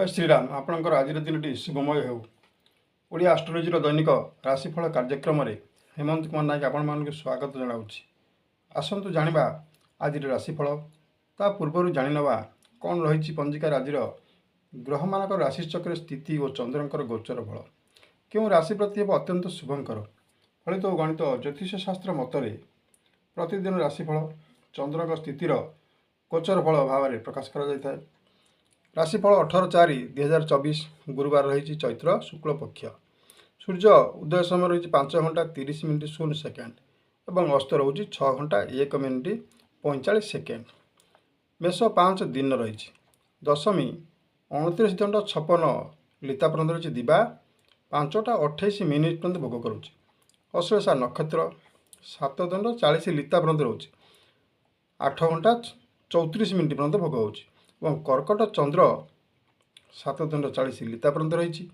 जय श्रीराम। आपणकर आज दिन शुभमय हो। ओडिया आस्ट्रोलोजी दैनिक राशिफल कार्यक्रम में हेमंत कुमार नायक आपण स्वागत जनावि। आसतु जाना आज राशिफल। ता पूर्व जाणीनवा कौन रही पंजिकार आज ग्रह मान राशिचक्र स्थिति और चंद्रंकर गोचर फल क्यों राशि प्रति अत्यंत शुभंकर फलित गणित ज्योतिष शास्त्र मतरे प्रतिदिन राशिफल चंद्र स्थितिर गोचर फल भाव में प्रकाश कर राशिफल 18/4/2024 गुरुवार रही चैत्र शुक्ल पक्ष। सूर्य उदय समय रही 5 घंटा 30 मिनिट 0 सेकेंड और अस्त रोचे 6 घंटा 1 मिनिट 45 सेकेंड। मेष 5 दिन रही दशमी 29 दंड 56 लिता पर्यंत रही दिवा 5टा 28 मिनिट पर्यंत भोग करुच्ची। अश्लेषा नक्षत्र 7 दंड 40 लिता पर्यंत रोचे 8 घंटा 34 मिनिट पर्यंत भोग होची। कर्कट चंद्र 7 दंड 40 लिता पर्यंत रही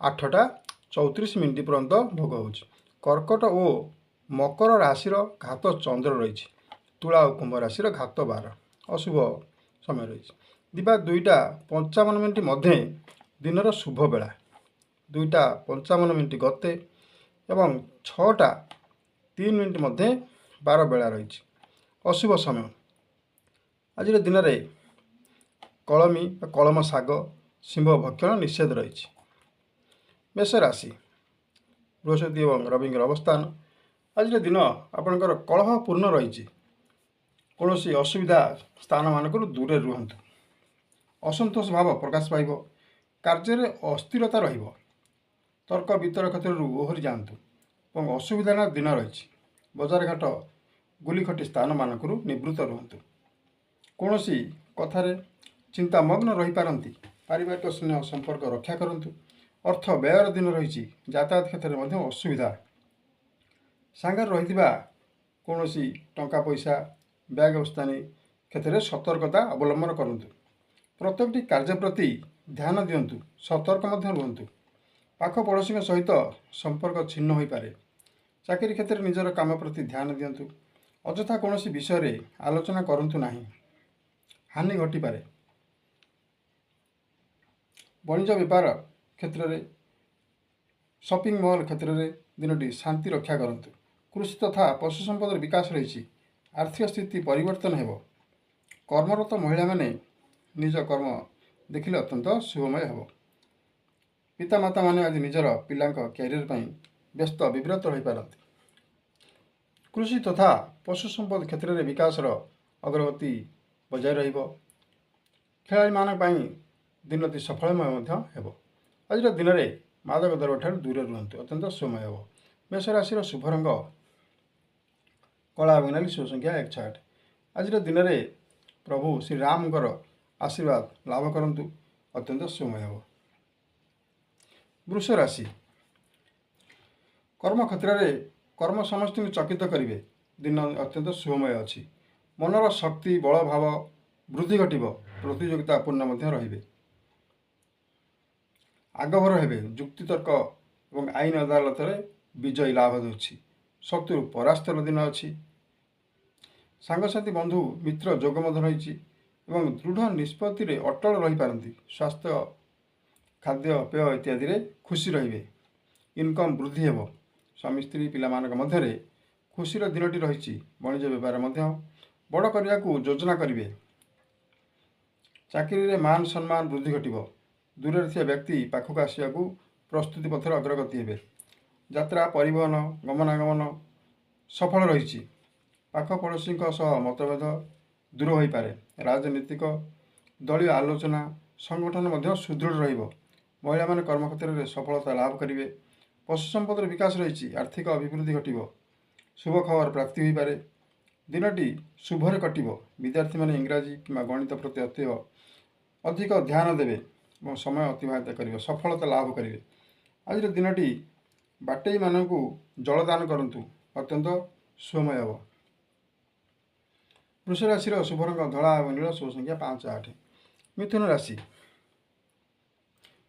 8टा 34 मिनिट पर्यंत भोग होची। कर्कट और मकर राशि घात चंद्र रही तुला और कुंभ राशि घात 12 अशुभ समय रही। दिवा 2टा 55 मिनिट मध्य दिनर शुभ बेला 2टा 55 मिनिट गते एवं 6टा 3 मिनिट मध्य 12 बेला रही। अशुभ समय आज दिन में कलमी कलम शाग शिंब भक्षण निषेध रही। मेष राशि बृहस्पति और रवि अवस्थान आज दिन आपणकर कलहपूर्ण रही कौन असुविधा स्थान मानक दूर रुहतु। असंतोष भाव प्रकाश पाइब कार्य अस्थिरता तर्क वितर्क क्षेत्र ओहरी जातु और असुविधा दिन रही बजार घाट गुलिखटी स्थान मानक निवृत्त रुहतु। कौन सी कथार चिंतामग्न रही पारती पारिवारिक स्नेह संपर्क रक्षा करंतु। अर्थ व्ययर दिन रही यातायात क्षेत्र में असुविधा सांगार रही कौन सी टंका पैसा बैग स्थानी क्षेत्र में सतर्कता अवलंबन करंतु। प्रत्येकटी कार्य प्रति ध्यान दिंतु सतर्क रुहतु। पाख पड़ोशी सहित संपर्क छिन्न हो पारे। चाकरी क्षेत्र में निजर काम प्रति ध्यान दिंतु। अଯଥା कौन सी विषय आलोचना करंतु नहीं हानि घटी पारे। वाणिज्य व्यापार क्षेत्र में शॉपिंग मॉल क्षेत्र में दिनटी शांति रक्षा करंतु। कृषि तथा पशु संपद विकास रही आर्थिक स्थिति परिवर्तन हेब। कर्मरत महिला माने निज कर्म देखिले अत्यंत शुभमय हेब। पितामाता माने आज निजर पिलांक कैरियर पर व्यस्त विव्रत रही पारती। कृषि तथा पशु संपद क्षेत्र में विकास अग्रगति बजाय रहिब। खेलाड़ी मानक दिनटी सफलमय हेब। आज दिन में मादक द्रव्य ठार दूर रुहतु अत्यंत शुभमय हेब। मेष राशि शुभ रंग कला नाली शुभ संख्या 168। आज दिन में प्रभु श्री राम आशीर्वाद लाभ करंतु अत्यंत शुभमय हेब। वृष राशि कर्म क्षेत्र में कर्म समस्त चकित करेंगे दिन अत्यंत शुभमय अच्छी। मनर शक्ति बल भाव वृद्धि घट प्रतियोगिता पूर्ण रे आगभर हे जुक्तितर्क और आईन अदालत विजयी लाभ दूसरी। शत्रु परास्तर दिन अच्छी। सांगसाथी बंधु मित्र जोग रही दृढ़ निष्पत्ति अटल रही पारती। स्वास्थ्य खाद्य पेय इत्यादि खुशी रे इनकम वृद्धि हेब। स्वामी स्त्री पिला मध्य खुशीर दिनटी रही। वाणिज्य व्यापार बड़ करने को योजना करेंगे। चाकरी में मान सम्मान वृद्धि घट दूर थे व्यक्ति पाखक आसवा प्रस्तुति पथर अग्रगति हे। यात्रा परिवहन गमनागमन सफल रही। पाख पड़ोशी मतभेद दूर हो पारे। राजनीतिक दलीय आलोचना संगठन सुदृढ़ महिला माने कर्म क्षेत्र में सफलता लाभ करेंगे। पशु संपद विकास रही आर्थिक अभिवृद्धि घट शुभ खबर प्राप्ति हो पारे। दिनटी शुभरे कटिब। विद्यार्थी माने इंग्राजी कि गणित प्रति अधिक ध्यान देवे और समय अतिबाहित करेंगे सफलता लाभ करेंगे। आज दिनटी बाटेई मानक जलदान करंतु अत्यंत शुभमय हेब। वृष राशि शुभ रंग धला और नील शुभ संख्या 5-8। मिथुन राशि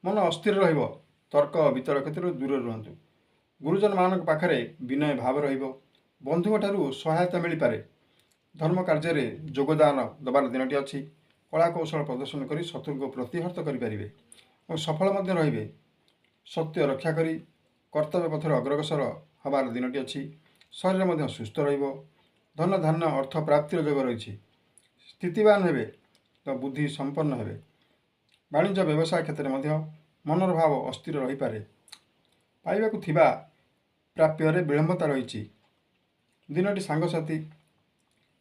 मन अस्थिर रहिब। तर्क वितर्क क्षेत्र दूर रुहतु। गुरुजन मान पाखरे विनय भाव रहिब। बंधु ठारू सहायता मिल पारे। धर्म कार्य योगदान दबार दिनटी अच्छी। କଳା କୌଶଳ ପ୍ରଦର୍ଶନ କରି ଶତ୍ରୁଙ୍କୁ ପ୍ରତିହତ କରିପାରିବେ ଏବଂ ସଫଳ ମଧ୍ୟ ରହିବେ। ସତ୍ୟ ରକ୍ଷା କରି କର୍ତ୍ତବ୍ୟ ପଥରେ ଅଗ୍ରସର ହେବାର ଦିନଟି ଅଛି। ଶରୀର ମଧ୍ୟ ସୁସ୍ଥ ରହିବ। ଧନ ଧାନ୍ୟ ଅର୍ଥ ପ୍ରାପ୍ତିର ଯୋଗ ରହିଛି। ସ୍ଥିତିବାନ ହେବେ ତ ବୁଦ୍ଧି ସମ୍ପନ୍ନ ହେବେ। ବାଣିଜ୍ୟ ବ୍ୟବସାୟ କ୍ଷେତ୍ରରେ ମଧ୍ୟ ମନର ଭାବ ଅସ୍ଥିର ରହିପାରେ। ପାଇବାକୁ ଥିବା ପ୍ରାପ୍ୟରେ ବିଳମ୍ବତା ରହିଛି। ଦିନଟି ସାଙ୍ଗସାଥି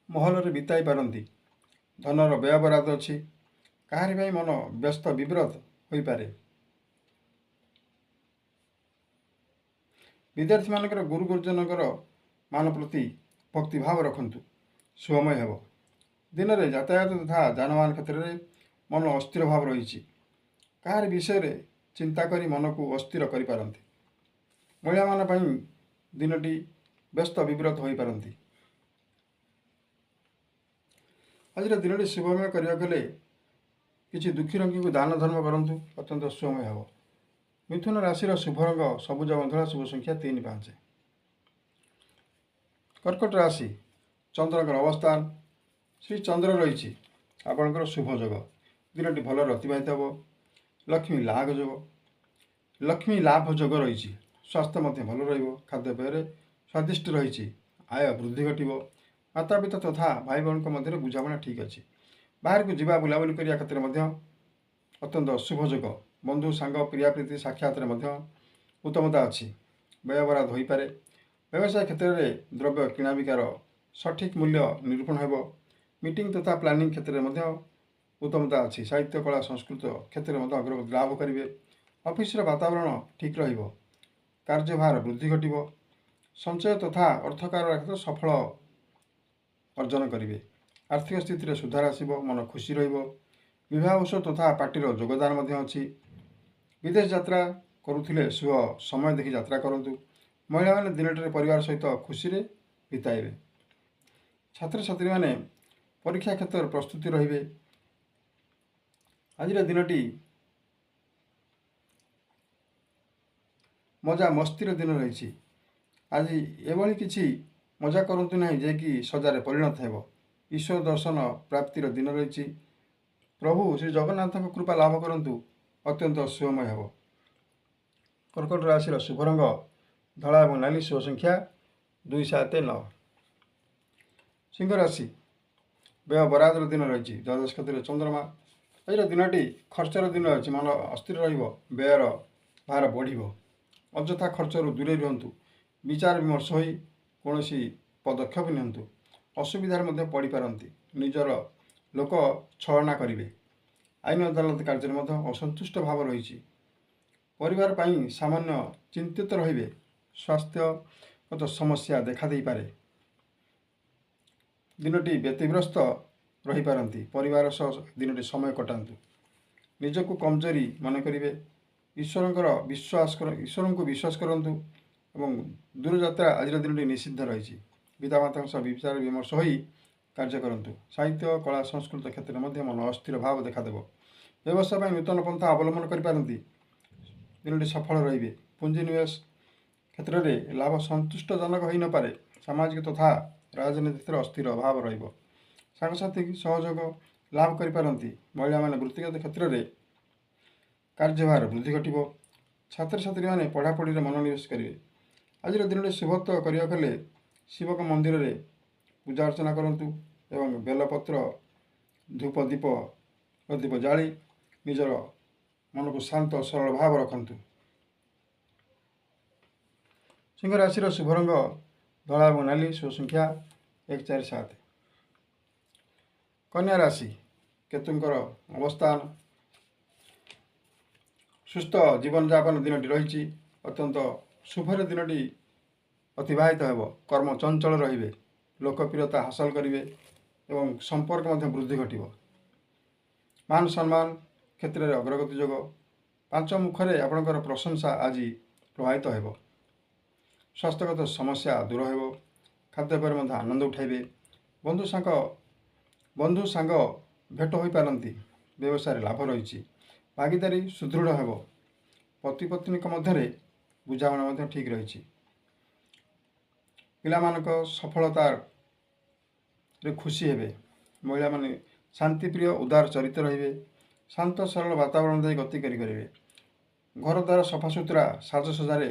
ମହଲରେ ବିତାଇ ପାରନ୍ତି। ଧନର ବ୍ୟୟବରାଦ ଅଛି। କାହାରି ପାଇଁ ମନ ବ୍ୟସ୍ତ ବିବ୍ରତ ହୋଇପାରେ। ବିଦ୍ୟାର୍ଥୀମାନଙ୍କର ଗୁରୁ ଗୁରୁଜନଙ୍କର ମାନ ପ୍ରତି ଭକ୍ତିଭାବ ରଖନ୍ତୁ। ଶୁଭମୟ ହେବ। ଦିନରେ ଯାତାୟାତ ତଥା ଯାନବାହନ କ୍ଷେତ୍ରରେ ମନ ଅସ୍ଥିର ଭାବ ରହିଛି। କାହାରି ବିଷୟରେ ଚିନ୍ତା କରି ମନକୁ ଅସ୍ଥିର କରିପାରନ୍ତି। ମହିଳାମାନଙ୍କ ପାଇଁ ଦିନଟି ବ୍ୟସ୍ତ ବିବ୍ରତ ହୋଇପାରନ୍ତି। ଆଜିର ଦିନଟି ଶୁଭମୟ କରିବାକୁ ହେଲେ କିଛି ଦୁଃଖୀ ରୋଗୀଙ୍କୁ ଦାନ ଧର୍ମ କରନ୍ତୁ, ଅତ୍ୟନ୍ତ ଶୁଭମୟ ହେବ। ମିଥୁନ ରାଶିର ଶୁଭ ରଙ୍ଗ ସବୁଜ ବନ୍ଧୁଳା, ଶୁଭ ସଂଖ୍ୟା 3, 5। କର୍କଟ ରାଶି ଚନ୍ଦ୍ରଙ୍କର ଅବସ୍ଥାନ ଶ୍ରୀ ଚନ୍ଦ୍ର ରହିଛି ଆପଣଙ୍କର ଶୁଭ ଯୋଗ। ଦିନଟି ଭଲରେ ଅତିବାହିତ ହେବ। ଲକ୍ଷ୍ମୀ ଲାଭ ଯୋଗ ରହିଛି। ସ୍ୱାସ୍ଥ୍ୟ ମଧ୍ୟ ଭଲ ରହିବ। ଖାଦ୍ୟପେୟରେ ସ୍ୱାଦିଷ୍ଟ ରହିଛି। ଆୟ ବୃଦ୍ଧି ଘଟିବ। ମାତାପିତା ତଥା ଭାଇ ଭଉଣୀଙ୍କ ମଧ୍ୟରେ ବୁଝାମଣା ଠିକ୍ ଅଛି। ବାହାରକୁ ଯିବା ବୁଲାବୁଲି କରିବା କ୍ଷେତ୍ରରେ ମଧ୍ୟ ଅତ୍ୟନ୍ତ ଶୁଭ ଯୋଗ। ବନ୍ଧୁ ସାଙ୍ଗ ପ୍ରିୟାପ୍ରୀତି ସାକ୍ଷାତରେ ମଧ୍ୟ ଉତ୍ତମତା ଅଛି। ବ୍ୟୟବରାଦ ହୋଇପାରେ। ବ୍ୟବସାୟ କ୍ଷେତ୍ରରେ ଦ୍ରବ୍ୟ କିଣାବିକାର ସଠିକ୍ ମୂଲ୍ୟ ନିରୂପଣ ହେବ। ମିଟିଂ ତଥା ପ୍ଲାନିଂ କ୍ଷେତ୍ରରେ ମଧ୍ୟ ଉତ୍ତମତା ଅଛି। ସାହିତ୍ୟ କଳା ସଂସ୍କୃତ କ୍ଷେତ୍ରରେ ମଧ୍ୟ ଅଗ୍ରଗତି ଲାଭ କରିବେ। ଅଫିସର ବାତାବରଣ ଠିକ୍ ରହିବ। କାର୍ଯ୍ୟଭାର ବୃଦ୍ଧି ଘଟିବ। ସଞ୍ଚୟ ତଥା ଅର୍ଥ କାରବାର କ୍ଷେତ୍ରରେ ସଫଳ ଅର୍ଜନ କରିବେ। ଆର୍ଥିକ ସ୍ଥିତିରେ ସୁଧାର ଆସିବ। ମନ ଖୁସି ରହିବ। ବିବାହ ଉତ୍ସବ ତଥା ପାର୍ଟିର ଯୋଗଦାନ ମଧ୍ୟ ଅଛି। ବିଦେଶ ଯାତ୍ରା କରୁଥିଲେ ଶୁଭ ସମୟ ଦେଖି ଯାତ୍ରା କରନ୍ତୁ। ମହିଳାମାନେ ଦିନଟିରେ ପରିବାର ସହିତ ଖୁସିରେ ବିତାଇବେ। ଛାତ୍ରଛାତ୍ରୀମାନେ ପରୀକ୍ଷା କ୍ଷେତ୍ରରେ ପ୍ରସ୍ତୁତି ରହିବେ। ଆଜିର ଦିନଟି ମଜା ମସ୍ତିର ଦିନ ରହିଛି। ଆଜି ଏଭଳି କିଛି ମଜା କରନ୍ତୁ ନାହିଁ ଯେ କି ସଜାରେ ପରିଣତ ହେବ। ଈଶ୍ୱର ଦର୍ଶନ ପ୍ରାପ୍ତିର ଦିନ ରହିଛି। ପ୍ରଭୁ ଶ୍ରୀ ଜଗନ୍ନାଥଙ୍କ କୃପା ଲାଭ କରନ୍ତୁ। ଅତ୍ୟନ୍ତ ଶୁଭମୟ ହେବ। କର୍କଟ ରାଶିର ଶୁଭ ରଙ୍ଗ ଧଳା ଏବଂ ନାଲି, ଶୁଭ ସଂଖ୍ୟା 2, 7, 9। ସିଂହ ରାଶି ବ୍ୟୟ ବରାଦର ଦିନ ରହିଛି। ଦ୍ୱାଦଶ କ୍ଷେତ୍ରରେ ଚନ୍ଦ୍ରମା। ଆଜିର ଦିନଟି ଖର୍ଚ୍ଚର ଦିନ ଅଛି। ମନ ଅସ୍ଥିର ରହିବ। ବ୍ୟୟର ଭାର ବଢ଼ିବ। ଅଯଥା ଖର୍ଚ୍ଚରୁ ଦୂରେଇ ରୁହନ୍ତୁ। ବିଚାର ବିମର୍ଶ ହୋଇ କୌଣସି ପଦକ୍ଷେପ ନିଅନ୍ତୁ। ଅସୁବିଧାରେ ମଧ୍ୟ ପଡ଼ିପାରନ୍ତି। ନିଜର ଲୋକ ଛଳନା କରିବେ। ଆଇନ ଅଦାଲତ କାର୍ଯ୍ୟରେ ମଧ୍ୟ ଅସନ୍ତୁଷ୍ଟ ଭାବ ରହିଛି। ପରିବାର ପାଇଁ ସାମାନ୍ୟ ଚିନ୍ତିତ ରହିବେ। ସ୍ୱାସ୍ଥ୍ୟଗତ ସମସ୍ୟା ଦେଖାଦେଇପାରେ। ଦିନଟି ବ୍ୟତିବ୍ୟସ୍ତ ରହିପାରନ୍ତି। ପରିବାର ସହ ଦିନଟି ସମୟ କଟାନ୍ତୁ। ନିଜକୁ କମଜୋରି ମନେ କରିବେ। ଈଶ୍ୱରଙ୍କୁ ବିଶ୍ୱାସ କରନ୍ତୁ ଏବଂ ଦୂରଯାତ୍ରା ଆଜିର ଦିନଟି ନିଷିଦ୍ଧ ରହିଛି। ପିତାମାତାଙ୍କ ସହ ବିଚାର ବିମର୍ଶ ହୋଇ କାର୍ଯ୍ୟ କରନ୍ତୁ। ସାହିତ୍ୟ କଳା ସଂସ୍କୃତ କ୍ଷେତ୍ରରେ ମଧ୍ୟ ମନ ଅସ୍ଥିର ଭାବ ଦେଖାଦେବ। ବ୍ୟବସାୟ ପାଇଁ ନୂତନ ପନ୍ଥା ଅବଲମ୍ବନ କରିପାରନ୍ତି। ଦିନଟି ସଫଳ ରହିବେ। ପୁଞ୍ଜି ନିବେଶ କ୍ଷେତ୍ରରେ ଲାଭ ସନ୍ତୁଷ୍ଟଜନକ ହୋଇନପାରେ। ସାମାଜିକ ତଥା ରାଜନୀତି କ୍ଷେତ୍ରରେ ଅସ୍ଥିର ଭାବ ରହିବ। ସାଙ୍ଗସାଥି ସହଯୋଗ ଲାଭ କରିପାରନ୍ତି। ମହିଳାମାନେ ବୃତ୍ତିଗତ କ୍ଷେତ୍ରରେ କାର୍ଯ୍ୟଭାର ବୃଦ୍ଧି ଘଟିବ। ଛାତ୍ରଛାତ୍ରୀମାନେ ପଢ଼ାପଢ଼ିରେ ମନୋନିବେଶ କରିବେ। ଆଜିର ଦିନଟି ଶୁଭତ୍ୱ କରିବାକୁ ହେଲେ ଶିବଙ୍କ ମନ୍ଦିରରେ ପୂଜା ଅର୍ଚ୍ଚନା କରନ୍ତୁ ଏବଂ ବେଲପତ୍ର ଧୂପ ଜାଳି ନିଜର ମନକୁ ଶାନ୍ତ ସରଳ ଭାବ ରଖନ୍ତୁ। ସିଂହ ରାଶିର ଶୁଭ ରଙ୍ଗ ଧଳା ଏବଂ ନାଲି, ଶୁଭ ସଂଖ୍ୟା 1, 4, 7। କନ୍ୟା ରାଶି କେତୁଙ୍କର ଅବସ୍ଥାନ ସୁସ୍ଥ ଜୀବନଯାପନ ଦିନଟି ରହିଛି। ଅତ୍ୟନ୍ତ ଶୁଭରେ ଦିନଟି ଅତିବାହିତ ହେବ। କର୍ମ ଚଞ୍ଚଳ ରହିବେ। ଲୋକପ୍ରିୟତା ହାସଲ କରିବେ ଏବଂ ସମ୍ପର୍କ ମଧ୍ୟ ବୃଦ୍ଧି ଘଟିବ। ମାନ ସମ୍ମାନ କ୍ଷେତ୍ରରେ ଅଗ୍ରଗତି ଯୋଗ। ପାଞ୍ଚ ମୁଖରେ ଆପଣଙ୍କର ପ୍ରଶଂସା ଆଜି ପ୍ରବାହିତ ହେବ। ସ୍ୱାସ୍ଥ୍ୟଗତ ସମସ୍ୟା ଦୂର ହେବ। ଖାଦ୍ୟପେୟରେ ମଧ୍ୟ ଆନନ୍ଦ ଉଠାଇବେ। ବନ୍ଧୁ ସାଙ୍ଗ ଭେଟ ହୋଇପାରନ୍ତି। ବ୍ୟବସାୟରେ ଲାଭ ରହିଛି। ଭାଗିଦାରୀ ସୁଦୃଢ଼ ହେବ। ପତି ପତ୍ନୀଙ୍କ ମଧ୍ୟରେ ବୁଝାମଣା ମଧ୍ୟ ଠିକ୍ ରହିଛି। ପିଲାମାନଙ୍କ ସଫଳତାରେ ଖୁସି ହେବେ। ମହିଳାମାନେ ଶାନ୍ତିପ୍ରିୟ ଉଦାର ଚରିତ୍ର ରହିବେ। ଶାନ୍ତ ସରଳ ବାତାବରଣ ଦେଇ ଗତି କରିପାରିବେ। ଘରଦ୍ୱାର ସଫାସୁତୁରା ସାଜସଜ୍ଜାରେ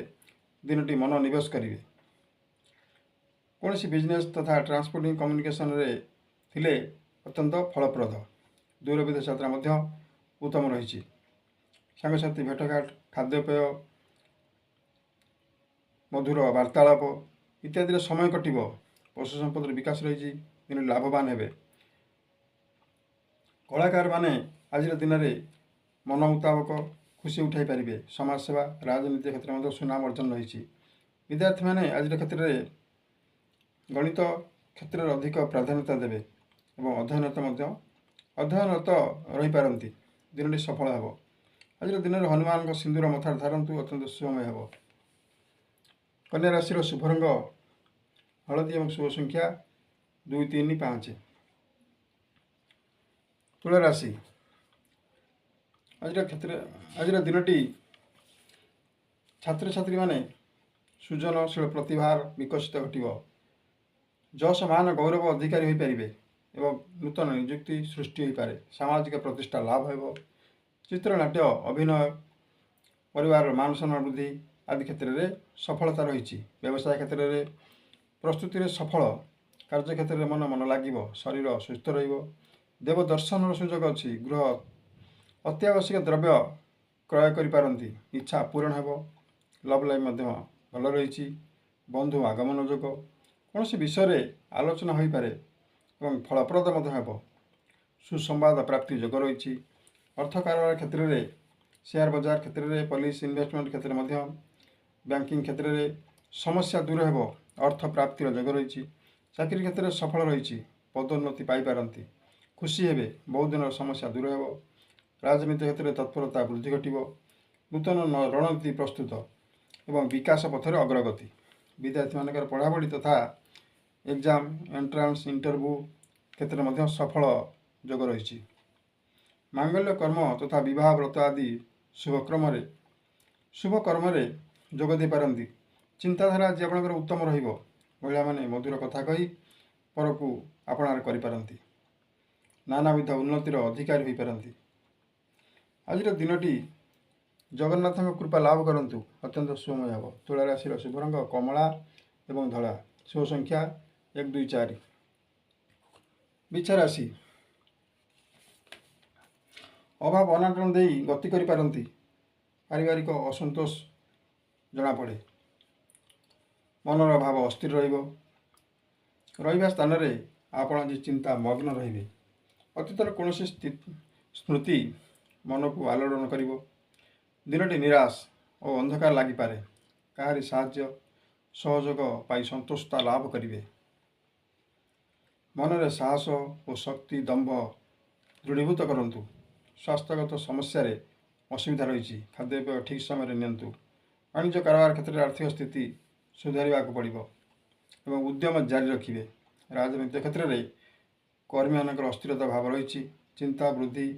ଦିନଟି ମନୋନିବେଶ କରିବେ। କୌଣସି ବିଜନେସ୍ ତଥା ଟ୍ରାନ୍ସପୋର୍ଟିଂ କମ୍ୟୁନିକେସନରେ ଥିଲେ ଅତ୍ୟନ୍ତ ଫଳପ୍ରଦ। ଦୂର ବିଦେଶ ଯାତ୍ରା ମଧ୍ୟ ଉତ୍ତମ ରହିଛି। ସାଙ୍ଗସାଥି ଭେଟଘାଟ, ଖାଦ୍ୟପେୟ, ମଧୁର ବାର୍ତ୍ତାଳାପ ଇତ୍ୟାଦିରେ ସମୟ କଟିବ। ପଶୁ ସମ୍ପଦର ବିକାଶ ରହିଛି। ଦିନଟି ଲାଭବାନ ହେବେ। କଳାକାରମାନେ ଆଜିର ଦିନରେ ମନ ମୁତାବକ ଖୁସି ଉଠାଇ ପାରିବେ। ସମାଜସେବା, ରାଜନୀତି କ୍ଷେତ୍ରରେ ମଧ୍ୟ ସୁନାମ ଅର୍ଜନ ରହିଛି। ବିଦ୍ୟାର୍ଥୀମାନେ ଆଜିର କ୍ଷେତ୍ରରେ ଗଣିତ କ୍ଷେତ୍ରରେ ଅଧିକ ପ୍ରାଧାନ୍ୟତା ଦେବେ ଏବଂ ଅଧ୍ୟୟନରତ ରହିପାରନ୍ତି। ଦିନଟି ସଫଳ ହେବ। ଆଜିର ଦିନରେ ହନୁମାନଙ୍କ ସିନ୍ଦୁର ମଥାରେ ଧରନ୍ତୁ, ଅତ୍ୟନ୍ତ ଶୁଭମୟ ହେବ। କନ୍ୟା ରାଶିର ଶୁଭ ରଙ୍ଗ ହଳଦୀ ଏବଂ ଶୁଭ ସଂଖ୍ୟା 2, 3, 5। ତୁଳା ରାଶି, ଆଜିର ଦିନଟି ଛାତ୍ରଛାତ୍ରୀମାନେ ସୃଜନଶୀଳ ପ୍ରତିଭାର ବିକଶିତ ଘଟିବ। ଯଶ ମାନ ଗୌରବ ଅଧିକାରୀ ହୋଇପାରିବେ ଏବଂ ନୂତନ ନିଯୁକ୍ତି ସୃଷ୍ଟି ହୋଇପାରେ। ସାମାଜିକ ପ୍ରତିଷ୍ଠା ଲାଭ ହେବ। ଚିତ୍ରନାଟ୍ୟ, ଅଭିନୟ, ପରିବାରର ମାନ ସମ୍ମାନ ବୃଦ୍ଧି ଆଦି କ୍ଷେତ୍ରରେ ସଫଳତା ରହିଛି। ବ୍ୟବସାୟ କ୍ଷେତ୍ରରେ ପ୍ରସ୍ତୁତିରେ ସଫଳ। କାର୍ଯ୍ୟକ୍ଷେତ୍ରରେ ମନ ଲାଗିବ। ଶରୀର ସୁସ୍ଥ ରହିବ। ଦେବ ଦର୍ଶନର ସୁଯୋଗ ଅଛି। ଗୃହ ଅତ୍ୟାବଶ୍ୟକ ଦ୍ରବ୍ୟ କ୍ରୟ କରିପାରନ୍ତି। ଇଚ୍ଛା ପୂରଣ ହେବ। ଲଭ୍ ଲାଇଫ୍ ମଧ୍ୟ ଭଲ ରହିଛି। ବନ୍ଧୁ ଆଗମନ ଯୋଗ। କୌଣସି ବିଷୟରେ ଆଲୋଚନା ହୋଇପାରେ ଏବଂ ଫଳପ୍ରଦ ମଧ୍ୟ ହେବ। ସୁସମ୍ବାଦ ପ୍ରାପ୍ତି ଯୋଗ ରହିଛି। ଅର୍ଥ କାରବାର କ୍ଷେତ୍ରରେ, ସେୟାର ବଜାର କ୍ଷେତ୍ରରେ, ପଲିସି ଇନଭେଷ୍ଟମେଣ୍ଟ କ୍ଷେତ୍ରରେ ମଧ୍ୟ ବ୍ୟାଙ୍କିଂ କ୍ଷେତ୍ରରେ ସମସ୍ୟା ଦୂର ହେବ। ଅର୍ଥ ପ୍ରାପ୍ତିର ଯୋଗ ରହିଛି। ଚାକିରି କ୍ଷେତ୍ରରେ ସଫଳ ରହିଛି। ପଦୋନ୍ନତି ପାଇପାରନ୍ତି। ଖୁସି ହେବେ। ବହୁ ଦିନର ସମସ୍ୟା ଦୂର ହେବ। ରାଜନୀତି କ୍ଷେତ୍ରରେ ତତ୍ପରତା ବୃଦ୍ଧି ଘଟିବ। ନୂତନ ରଣନୀତି ପ୍ରସ୍ତୁତ ଏବଂ ବିକାଶ ପଥରେ ଅଗ୍ରଗତି। ବିଦ୍ୟାର୍ଥୀମାନଙ୍କର ପଢ଼ାପଢ଼ି ତଥା ଏକ୍ଜାମ, ଏଣ୍ଟ୍ରାନ୍ସ, ଇଣ୍ଟରଭ୍ୟୁ କ୍ଷେତ୍ରରେ ମଧ୍ୟ ସଫଳ ଯୋଗ ରହିଛି। ମାଙ୍ଗଲ୍ୟ କର୍ମ ତଥା ବିବାହ ବ୍ରତ ଆଦି ଶୁଭ କର୍ମରେ ଯୋଗ ଦେଇପାରନ୍ତି। ଚିନ୍ତାଧାରା ଆଜି ଆପଣଙ୍କର ଉତ୍ତମ ରହିବ। ମହିଳାମାନେ ମଧୁର କଥା କହି ପରକୁ ଆପଣାର କରିପାରନ୍ତି। ନାନାବିଧ ଉନ୍ନତିର ଅଧିକାରୀ ହୋଇପାରନ୍ତି। ଆଜିର ଦିନଟି ଜଗନ୍ନାଥଙ୍କ କୃପା ଲାଭ କରନ୍ତୁ, ଅତ୍ୟନ୍ତ ଶୁଭମୟ ହେବ। ତୁଳା ରାଶିର ଶୁଭ ରଙ୍ଗ କମଳା ଏବଂ ଧଳା। ଶୁଭ ସଂଖ୍ୟା 1, 2, 4। ବିଛା ରାଶି, ଅଭାବ ଅନାଟନ ଦେଇ ଗତି କରିପାରନ୍ତି। ପାରିବାରିକ ଅସନ୍ତୋଷ ଜଣାପଡ଼େ। ମନର ଭାବ ଅସ୍ଥିର ରହିବ। ରହିବା ସ୍ଥାନରେ ଆପଣ ଆଜି ଚିନ୍ତା ମଗ୍ନ ରହିବେ। ଅତୀତର କୌଣସି ସ୍ମୃତି ମନକୁ ଆଲୋଡ଼ନ କରିବ। ଦିନଟି ନିରାଶ ଓ ଅନ୍ଧକାର ଲାଗିପାରେ। କାହାରି ସାହାଯ୍ୟ ସହଯୋଗ ପାଇ ସନ୍ତୋଷତା ଲାଭ କରିବେ। ମନରେ ସାହସ ଓ ଶକ୍ତି ଦମ୍ଭ ଦୃଢ଼ୀଭୂତ କରନ୍ତୁ। ସ୍ୱାସ୍ଥ୍ୟଗତ ସମସ୍ୟାରେ ଅସୁବିଧା ରହିଛି। ଖାଦ୍ୟପେୟ ଠିକ୍ ସମୟରେ ନିଅନ୍ତୁ। ବାଣିଜ୍ୟ କାରବାର କ୍ଷେତ୍ରରେ ଆର୍ଥିକ ସ୍ଥିତି ସୁଧାରିବାକୁ ପଡ଼ିବ ଏବଂ ଉଦ୍ୟମ ଜାରି ରଖିବେ। ରାଜନୈତିକ କ୍ଷେତ୍ରରେ କର୍ମୀମାନଙ୍କର ଅସ୍ଥିରତା ଭାବ ରହିଛି। ଚିନ୍ତା ବୃଦ୍ଧି।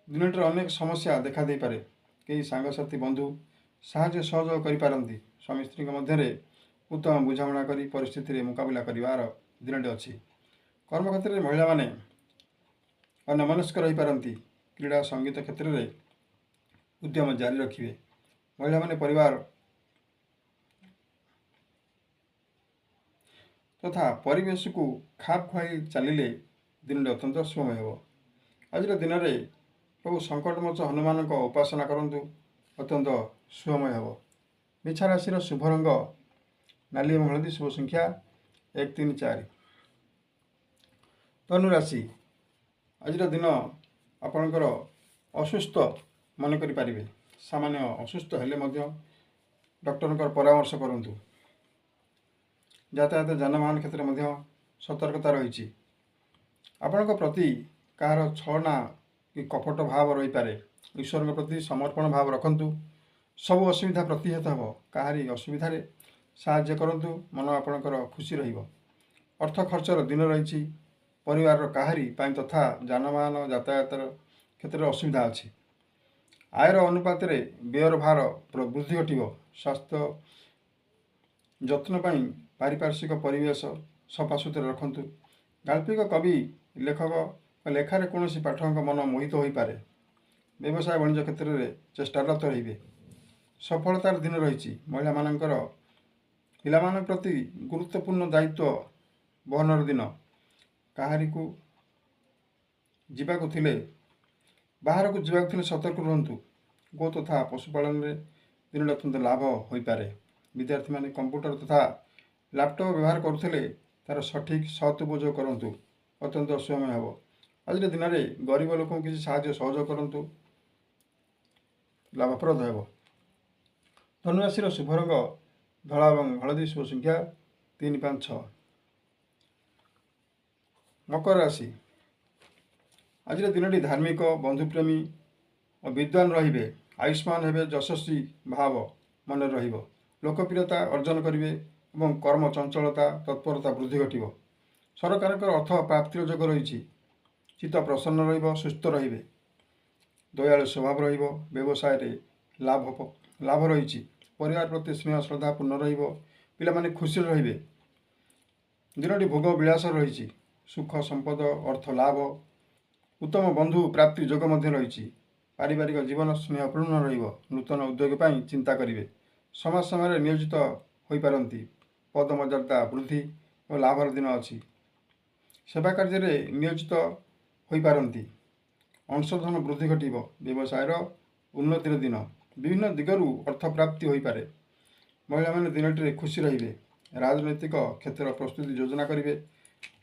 ଦିନଟିରେ ଅନେକ ସମସ୍ୟା ଦେଖାଦେଇପାରେ। କେହି ସାଙ୍ଗସାଥି ବନ୍ଧୁ ସାହାଯ୍ୟ ସହଯୋଗ କରିପାରନ୍ତି। ସ୍ୱାମୀ ସ୍ତ୍ରୀଙ୍କ ମଧ୍ୟରେ ଉତ୍ତମ ବୁଝାମଣା କରି ପରିସ୍ଥିତିରେ ମୁକାବିଲା କରିବାର ଦିନଟି ଅଛି। କର୍ମକ୍ଷେତ୍ରରେ ମହିଳାମାନେ ଅନ୍ୟମନସ୍କ ରହିପାରନ୍ତି। କ୍ରୀଡ଼ା ସଙ୍ଗୀତ କ୍ଷେତ୍ରରେ ଉଦ୍ୟମ ଜାରି ରଖିବେ। ମହିଳାମାନେ ପରିବାର ତଥା ପରିବେଶକୁ ଖାପ ଖୁଆଇ ଚାଲିଲେ ଦିନଟି ଅତ୍ୟନ୍ତ ଶୁଭମୟ ହେବ। ଆଜିର ଦିନରେ ପ୍ରଭୁ ସଙ୍କଟମୋଚନ ହନୁମାନଙ୍କ ଉପାସନା କରନ୍ତୁ, ଅତ୍ୟନ୍ତ ଶୁଭମୟ ହେବ। ବିଛା ରାଶିର ଶୁଭ ରଙ୍ଗ ନାଲି ଏବଂ ହଳଦୀ। ଶୁଭ ସଂଖ୍ୟା 1, 3, 4। ଧନୁ ରାଶି, ଆଜିର ଦିନ ଆପଣଙ୍କର ଅସୁସ୍ଥ ମନେ କରିପାରିବେ। ସାମାନ୍ୟ ଅସୁସ୍ଥ ହେଲେ ମଧ୍ୟ ଡକ୍ଟରଙ୍କର ପରାମର୍ଶ କରନ୍ତୁ। ଯାତାୟାତ ଯାନବାହନ କ୍ଷେତ୍ରରେ ମଧ୍ୟ ସତର୍କତା ରହିଛି। ଆପଣଙ୍କ ପ୍ରତି କାହାର ଛଳନା କି କପଟ ଭାବ ରହିପାରେ। ଈଶ୍ୱରଙ୍କ ପ୍ରତି ସମର୍ପଣ ଭାବ ରଖନ୍ତୁ। ସବୁ ଅସୁବିଧା ପ୍ରତିହତ ହେବ। କାହାରି ଅସୁବିଧାରେ ସାହାଯ୍ୟ କରନ୍ତୁ। ମନ ଆପଣଙ୍କର ଖୁସି ରହିବ। ଅର୍ଥ ଖର୍ଚ୍ଚର ଦିନ ରହିଛି। ପରିବାରର କାହାରି ପାଇଁ ତଥା ଯାନବାହନ ଯାତାୟାତର କ୍ଷେତ୍ରରେ ଅସୁବିଧା ଅଛି। ଆୟର ଅନୁପାତରେ ବ୍ୟୟର ଭାର ବୃଦ୍ଧି ଘଟିବ। ସ୍ୱାସ୍ଥ୍ୟ ଯତ୍ନ ପାଇଁ ପାରିପାର୍ଶ୍ୱିକ ପରିବେଶ ସଫାସୁତୁରା ରଖନ୍ତୁ। ଗାଳ୍ପିକ କବି, ଲେଖକ ଲେଖାରେ କୌଣସି ପାଠକଙ୍କ ମନ ମୋହିତ ହୋଇପାରେ। ବ୍ୟବସାୟ ବାଣିଜ୍ୟ କ୍ଷେତ୍ରରେ ଚେଷ୍ଟାରତ ରହିବେ। ସଫଳତାର ଦିନ ରହିଛି। ପିଲାମାନଙ୍କ ପ୍ରତି ଗୁରୁତ୍ୱପୂର୍ଣ୍ଣ ଦାୟିତ୍ୱ ବହନର ଦିନ। ବାହାରକୁ ଯିବାକୁ ଥିଲେ ସତର୍କ ରୁହନ୍ତୁ। ଗୋ ତଥା ପଶୁପାଳନରେ ଦିନଟି ଅତ୍ୟନ୍ତ ଲାଭ ହୋଇପାରେ। ବିଦ୍ୟାର୍ଥୀମାନେ କମ୍ପ୍ୟୁଟର ତଥା ଲ୍ୟାପଟପ୍ ବ୍ୟବହାର କରୁଥିଲେ ତାର ସଠିକ୍ ସଦୁପଯୋଗ କରନ୍ତୁ। ଅତ୍ୟନ୍ତ ଶୁଭମୟ ହେବ। ଆଜିର ଦିନରେ ଗରିବ ଲୋକଙ୍କୁ କିଛି ସାହାଯ୍ୟ ସହଯୋଗ କରନ୍ତୁ, ଲାଭପ୍ରଦ ହେବ। ଧନୁ ରାଶିର ଶୁଭ ରଙ୍ଗ ଧଳା ଏବଂ ହଳଦୀ, ଶୁଭ ସଂଖ୍ୟା 3, 5, 6। ମକର ରାଶି। ଆଜିର ଦିନଟି ଧାର୍ମିକ, ବନ୍ଧୁପ୍ରେମୀ ଓ ବିଦ୍ୱାନ ରହିବେ। ଆୟୁଷ୍ମାନ ହେବେ। ଯଶସ୍ୱୀ ଭାବ ମନରେ ରହିବ। ଲୋକପ୍ରିୟତା ଅର୍ଜନ କରିବେ ଏବଂ କର୍ମ ଚଞ୍ଚଳତା ତତ୍ପରତା ବୃଦ୍ଧି ଘଟିବ। ସରକାରଙ୍କର ଅର୍ଥ ପ୍ରାପ୍ତିର ଯୋଗ ରହିଛି। ଚିତ୍ତ ପ୍ରସନ୍ନ ରହିବ। ସୁସ୍ଥ ରହିବେ। ଦୟାଳୁ ସ୍ୱଭାବ ରହିବ। ବ୍ୟବସାୟରେ ଲାଭ ରହିଛି। ପରିବାର ପ୍ରତି ସ୍ନେହ ଶ୍ରଦ୍ଧା ପୂର୍ଣ୍ଣ ରହିବ। ପିଲାମାନେ ଖୁସିରେ ରହିବେ। ଦିନଟି ଭୋଗ ବିଳାସ ରହିଛି। ସୁଖ ସମ୍ପଦ ଅର୍ଥ ଲାଭ, ଉତ୍ତମ ବନ୍ଧୁ ପ୍ରାପ୍ତି ଯୋଗ ମଧ୍ୟ ରହିଛି। ପାରିବାରିକ ଜୀବନ ସ୍ନେହପୂର୍ଣ୍ଣ ରହିବ। ନୂତନ ଉଦ୍ୟୋଗ ପାଇଁ ଚିନ୍ତା କରିବେ। ସମାଜ ସେବାରେ ନିୟୋଜିତ ହୋଇପାରନ୍ତି। ପଦମର୍ଯ୍ୟାଦା ବୃଦ୍ଧି ଓ ଲାଭର ଦିନ ଅଛି। ସେବା କାର୍ଯ୍ୟରେ ନିୟୋଜିତ ହୋଇପାରନ୍ତି। ଅଂଶଧନ ବୃଦ୍ଧି ଘଟିବ। ବ୍ୟବସାୟର ଉନ୍ନତିର ଦିନ। ବିଭିନ୍ନ ଦିଗରୁ ଅର୍ଥ ପ୍ରାପ୍ତି ହୋଇପାରେ। ମହିଳାମାନେ ଦିନଟିରେ ଖୁସି ରହିବେ। ରାଜନୈତିକ କ୍ଷେତ୍ର ପ୍ରସ୍ତୁତି ଯୋଜନା କରିବେ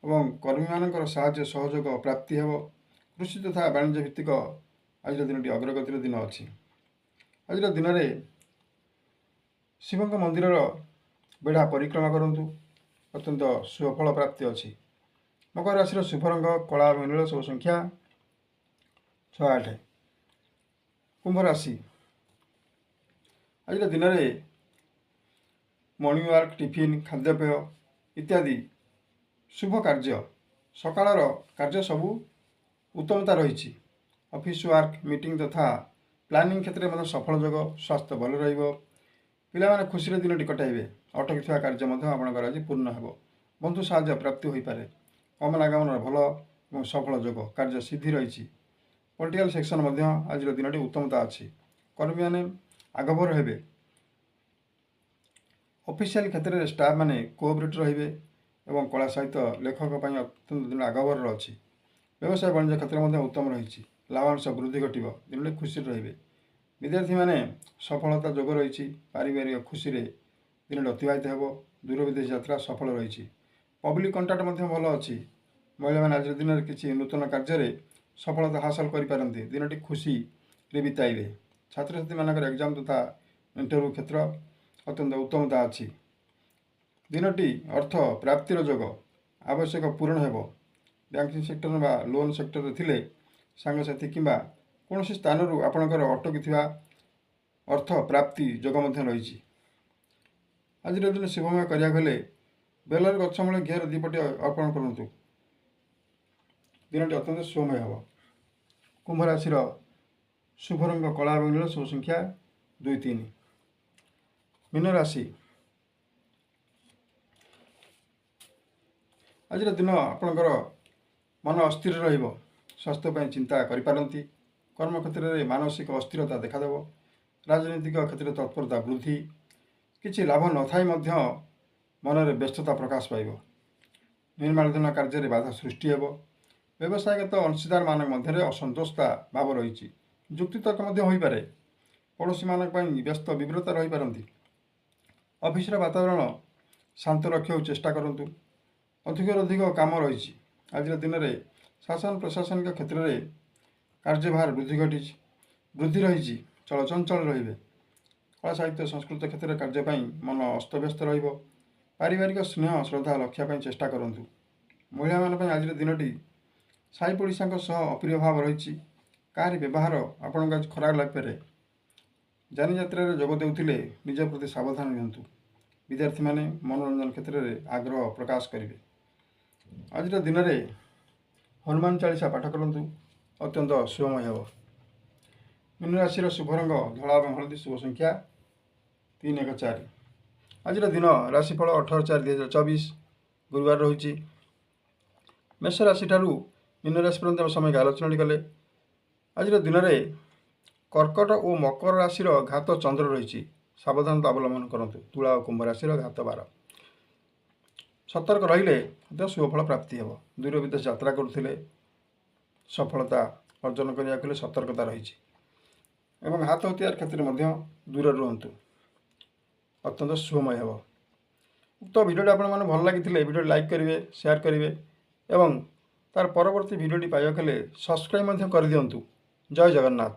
ଏବଂ କର୍ମୀମାନଙ୍କର ସାହାଯ୍ୟ ସହଯୋଗ ପ୍ରାପ୍ତି ହେବ। କୃଷି ତଥା ବାଣିଜ୍ୟ ଭିତ୍ତିକ ଆଜିର ଦିନଟି ଅଗ୍ରଗତିର ଦିନ ଅଛି। ଆଜିର ଦିନରେ ଶିବଙ୍କ ମନ୍ଦିରର ବେଢ଼ା ପରିକ୍ରମା କରନ୍ତୁ। ଅତ୍ୟନ୍ତ ସୁଫଳ ପ୍ରାପ୍ତି ଅଛି। ମକର ରାଶିର ଶୁଭ ରଙ୍ଗ କଳା ଏବଂ ନୀଳ, ଶୁଭ ସଂଖ୍ୟା 6, 8। କୁମ୍ଭ ରାଶି। ଆଜିର ଦିନରେ ମର୍ଣ୍ଣିଂ ୱାକ୍, ଟିଫିନ୍, ଖାଦ୍ୟପେୟ ଇତ୍ୟାଦି ଶୁଭ କାର୍ଯ୍ୟ, ସକାଳର କାର୍ଯ୍ୟ ସବୁ ଉତ୍ତମତା ରହିଛି। ଅଫିସ୍ ୱାର୍କ, ମିଟିଂ ତଥା ପ୍ଲାନିଂ କ୍ଷେତ୍ରରେ ମଧ୍ୟ ସଫଳ ଯୋଗ। ସ୍ୱାସ୍ଥ୍ୟ ଭଲ ରହିବ। ପିଲାମାନେ ଖୁସିରେ ଦିନଟି କଟାଇବେ। ଅଟକିଥିବା କାର୍ଯ୍ୟ ମଧ୍ୟ ଆପଣଙ୍କର ଆଜି ପୂର୍ଣ୍ଣ ହେବ। ବନ୍ଧୁ ସାହାଯ୍ୟ ପ୍ରାପ୍ତି ହୋଇପାରେ। ଗମନାଗମନର ଭଲ ଏବଂ ସଫଳ ଯୋଗ। କାର୍ଯ୍ୟ ସିଦ୍ଧି ରହିଛି। ପଲିଟିକାଲ ସେକ୍ସନ ମଧ୍ୟ ଆଜିର ଦିନଟି ଉତ୍ତମତା ଅଛି। କର୍ମୀମାନେ ଆଗଭର ହେବେ। ଅଫିସିଆଲ କ୍ଷେତ୍ରରେ ଷ୍ଟାଫ୍ ମାନେ କୋଅପରେଟ୍ ରହିବେ ଏବଂ କଳା ସାହିତ୍ୟ ଲେଖକ ପାଇଁ ଅତ୍ୟନ୍ତ ଦିନ ଆଗଭରର ଅଛି। ବ୍ୟବସାୟ ବାଣିଜ୍ୟ କ୍ଷେତ୍ର ମଧ୍ୟ ଉତ୍ତମ ରହିଛି। ଲାଭାଂଶ ବୃଦ୍ଧି ଘଟିବ। ଦିନଟି ଖୁସିରେ ରହିବେ। ବିଦ୍ୟାର୍ଥୀମାନେ ସଫଳତା ଯୋଗ ରହିଛି। ପାରିବାରିକ ଖୁସିରେ ଦିନଟି ଅତିବାହିତ ହେବ। ଦୂର ବିଦେଶ ଯାତ୍ରା ସଫଳ ରହିଛି। ପବ୍ଲିକ୍ କଣ୍ଟାକ୍ଟ ମଧ୍ୟ ଭଲ ଅଛି। ମହିଳାମାନେ ଆଜିର ଦିନରେ କିଛି ନୂତନ କାର୍ଯ୍ୟରେ ସଫଳତା ହାସଲ କରିପାରନ୍ତି। ଦିନଟି ଖୁସିରେ ବିତାଇବେ। ଛାତ୍ରଛାତ୍ରୀମାନଙ୍କର ଏକ୍ଜାମ ତଥା ଇଣ୍ଟରଭ୍ୟୁ କ୍ଷେତ୍ର ଅତ୍ୟନ୍ତ ଉତ୍ତମତା ଅଛି। ଦିନଟି ଅର୍ଥ ପ୍ରାପ୍ତିର ଯୋଗ। ଆବଶ୍ୟକ ପୂରଣ ହେବ। ବ୍ୟାଙ୍କିଂ ସେକ୍ଟର ବା ଲୋନ୍ ସେକ୍ଟରରେ ଥିଲେ ସାଙ୍ଗସାଥି କିମ୍ବା କୌଣସି ସ୍ଥାନରୁ ଆପଣଙ୍କର ଅଟକିଥିବା ଅର୍ଥ ପ୍ରାପ୍ତି ଯୋଗ ମଧ୍ୟ ରହିଛି। ଆଜିର ଦିନ ଶୁଭମୟ କରିବାକୁ ହେଲେ ବେଲର ଗଛ ମୂଳେ ଘିଅର ଦୀପଟି ଅର୍ପଣ କରନ୍ତୁ। ଦିନଟି ଅତ୍ୟନ୍ତ ଶୁଭମୟ ହେବ। କୁମ୍ଭ ରାଶିର ଶୁଭ ରଙ୍ଗ କଳା ଏବଂ ନୀଳ, ଶୁଭ ସଂଖ୍ୟା 2, 3। ମୀନ ରାଶି। ଆଜିର ଦିନ ଆପଣଙ୍କର ମନ ଅସ୍ଥିର ରହିବ। ସ୍ୱାସ୍ଥ୍ୟ ପାଇଁ ଚିନ୍ତା କରିପାରନ୍ତି। କର୍ମକ୍ଷେତ୍ରରେ ମାନସିକ ଅସ୍ଥିରତା ଦେଖାଦେବ। ରାଜନୈତିକ କ୍ଷେତ୍ରରେ ତତ୍ପରତା ବୃଦ୍ଧି। କିଛି ଲାଭ ନଥାଇ ମଧ୍ୟ ମନରେ ବ୍ୟସ୍ତତା ପ୍ରକାଶ ପାଇବ। ନିର୍ମାଣାଧୀନ କାର୍ଯ୍ୟରେ ବାଧା ସୃଷ୍ଟି ହେବ। ବ୍ୟବସାୟଗତ ଅଂଶୀଦାରମାନଙ୍କ ମଧ୍ୟରେ ଅସନ୍ତୋଷତା ଭାବ ରହିଛି। ଯୁକ୍ତିତର୍କ ମଧ୍ୟ ହୋଇପାରେ। ପଡ଼ୋଶୀମାନଙ୍କ ପାଇଁ ବ୍ୟସ୍ତ ବିବ୍ରତ ରହିପାରନ୍ତି। ଅଫିସର ବାତାବରଣ ଶାନ୍ତ ରଖିବାକୁ ଚେଷ୍ଟା କରନ୍ତୁ। ଅଧିକରୁ ଅଧିକ କାମ ରହିଛି। ଆଜିର ଦିନରେ ଶାସନ ପ୍ରଶାସନିକ କ୍ଷେତ୍ରରେ କାର୍ଯ୍ୟଭାର ବୃଦ୍ଧି ରହିଛି। ଚଳଚଞ୍ଚଳ ରହିବେ। କଳା ସାହିତ୍ୟ ସଂସ୍କୃତ କ୍ଷେତ୍ରରେ କାର୍ଯ୍ୟ ପାଇଁ ମନ ଅସ୍ତବ୍ୟସ୍ତ ରହିବ। ପାରିବାରିକ ସ୍ନେହ ଶ୍ରଦ୍ଧା ରକ୍ଷା ପାଇଁ ଚେଷ୍ଟା କରନ୍ତୁ। ମହିଳାମାନଙ୍କ ପାଇଁ ଆଜିର ଦିନଟି ସାହି ପଡ଼ିଶାଙ୍କ ସହ ଅପ୍ରିୟ ଭାବ ରହିଛି। କାହାରି ବ୍ୟବହାର ଆପଣଙ୍କୁ ଆଜି ଖରାପ ଲାଗିପାରେ। ଯାନିଯାତ୍ରାରେ ଯୋଗ ଦେଉଥିଲେ ନିଜ ପ୍ରତି ସାବଧାନ ରୁହନ୍ତୁ। ବିଦ୍ୟାର୍ଥୀମାନେ ମନୋରଞ୍ଜନ କ୍ଷେତ୍ରରେ ଆଗ୍ରହ ପ୍ରକାଶ କରିବେ। ଆଜିର ଦିନରେ ହନୁମାନ ଚାଳିଶା ପାଠ କରନ୍ତୁ। ଅତ୍ୟନ୍ତ ଶୁଭମୟ ହେବ। ମୀନ ରାଶିର ଶୁଭ ରଙ୍ଗ ଧଳା ଏବଂ ହଳଦୀ, ଶୁଭ ସଂଖ୍ୟା 3, 1, 4। ଆଜିର ଦିନ ରାଶିଫଳ 18/4/2024 ଗୁରୁବାର ରହିଛି। ମେଷ ରାଶିଠାରୁ ମୀନ ରାଶି ପର୍ଯ୍ୟନ୍ତ ଆମେ ସମୟକୁ ଆଲୋଚନା କଲେ। ଆଜିର ଦିନରେ କର୍କଟ ଓ ମକର ରାଶିର ଘାତ ଚନ୍ଦ୍ର ରହିଛି, ସାବଧାନତା ଅବଲମ୍ବନ କରନ୍ତୁ। ତୁଳା ଓ କୁମ୍ଭ ରାଶିର ଘାତ 12। ସତର୍କ ରହିଲେ ମଧ୍ୟ ଶୁଭଫଳ ପ୍ରାପ୍ତି ହେବ। ଦୂର ବିଦେଶ ଯାତ୍ରା କରୁଥିଲେ ସଫଳତା ଅର୍ଜନ କରିବାକୁ ହେଲେ ସତର୍କତା ରହିଛି ଏବଂ ହାତ ହତିଆର କ୍ଷେତ୍ରରେ ମଧ୍ୟ ଦୂରରେ ରୁହନ୍ତୁ, ଅତ୍ୟନ୍ତ ଶୁଭମୟ ହେବ। ଉକ୍ତ ଭିଡ଼ିଓଟି ଆପଣମାନେ ଭଲ ଲାଗିଥିଲେ ଭିଡ଼ିଓ ଲାଇକ୍ କରିବେ, ସେୟାର କରିବେ ଏବଂ ତାର ପରବର୍ତ୍ତୀ ଭିଡ଼ିଓଟି ପାଇବାକୁ ହେଲେ ସବସ୍କ୍ରାଇବ୍ ମଧ୍ୟ କରିଦିଅନ୍ତୁ। ଜୟ ଜଗନ୍ନାଥ।